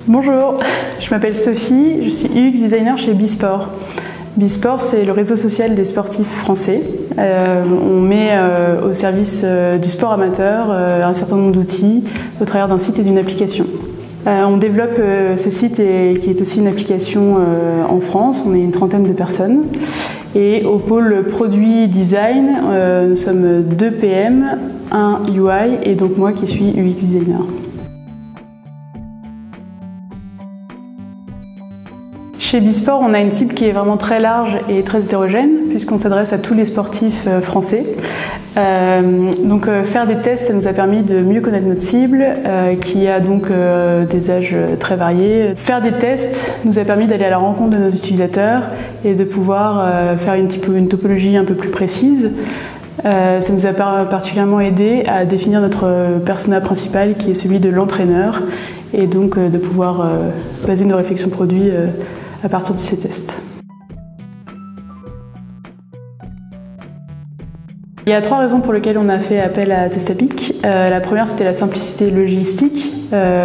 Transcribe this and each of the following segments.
Bonjour, je m'appelle Sophie, je suis UX designer chez Bisport. Bisport, c'est le réseau social des sportifs français. On met au service du sport amateur un certain nombre d'outils au travers d'un site et d'une application. On développe ce site qui est aussi une application en France. On est une trentaine de personnes. Et au pôle produit design, nous sommes 2 PM, 1 UI et donc moi qui suis UX designer. Chez Bisport, on a une cible qui est vraiment très large et très hétérogène puisqu'on s'adresse à tous les sportifs français. Donc faire des tests, ça nous a permis de mieux connaître notre cible qui a donc des âges très variés. Faire des tests nous a permis d'aller à la rencontre de nos utilisateurs et de pouvoir faire une topologie un peu plus précise. Ça nous a particulièrement aidé à définir notre persona principal qui est celui de l'entraîneur et donc de pouvoir baser nos réflexions produits à partir de ces tests. Il y a 3 raisons pour lesquelles on a fait appel à Testapic. La première, c'était la simplicité logistique,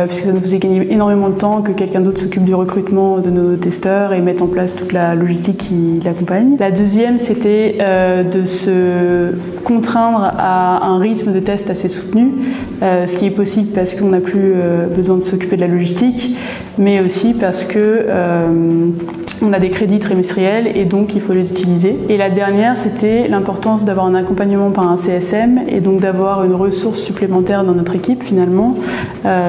puisque ça nous faisait gagner énormément de temps que quelqu'un d'autre s'occupe du recrutement de nos testeurs et mette en place toute la logistique qui l'accompagne. La deuxième, c'était de se contraindre à un rythme de test assez soutenu, ce qui est possible parce qu'on n'a plus besoin de s'occuper de la logistique, mais aussi parce que on a des crédits trimestriels et donc il faut les utiliser. Et la dernière, c'était l'importance d'avoir un accompagnement par un CSM et donc d'avoir une ressource supplémentaire dans notre équipe finalement.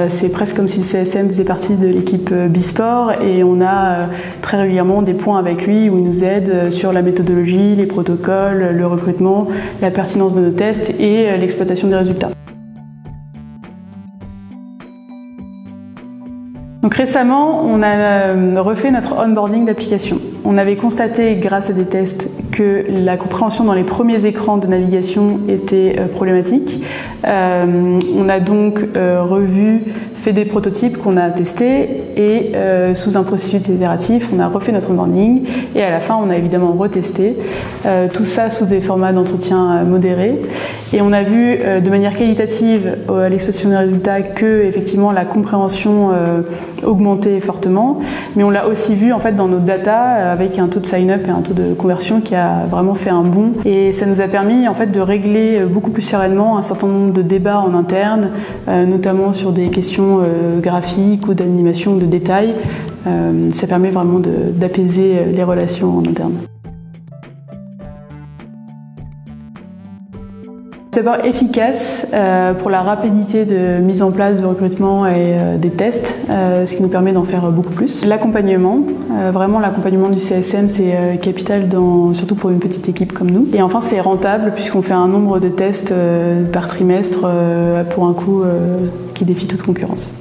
C'est presque comme si le CSM faisait partie de l'équipe Bisport et on a très régulièrement des points avec lui où il nous aide sur la méthodologie, les protocoles, le recrutement, la pertinence de nos tests et l'exploitation des résultats. Donc récemment, on a refait notre onboarding d'application. On avait constaté, grâce à des tests, que la compréhension dans les premiers écrans de navigation était problématique. On a donc fait des prototypes qu'on a testés et sous un processus itératif, on a refait notre onboarding et à la fin, on a évidemment retesté. Tout ça sous des formats d'entretien modérés. Et on a vu de manière qualitative à l'expression des résultats que effectivement la compréhension augmentait fortement, mais on l'a aussi vu en fait dans nos data avec un taux de sign-up et un taux de conversion qui a vraiment fait un bond. Et ça nous a permis en fait de régler beaucoup plus sereinement un certain nombre de débats en interne, notamment sur des questions graphiques ou d'animation de détails. Ça permet vraiment d'apaiser les relations en interne. C'est d'abord efficace pour la rapidité de mise en place du recrutement et des tests, ce qui nous permet d'en faire beaucoup plus. L'accompagnement, vraiment l'accompagnement du CSM, c'est capital surtout pour une petite équipe comme nous. Et enfin, c'est rentable puisqu'on fait un nombre de tests par trimestre pour un coût qui défie toute concurrence.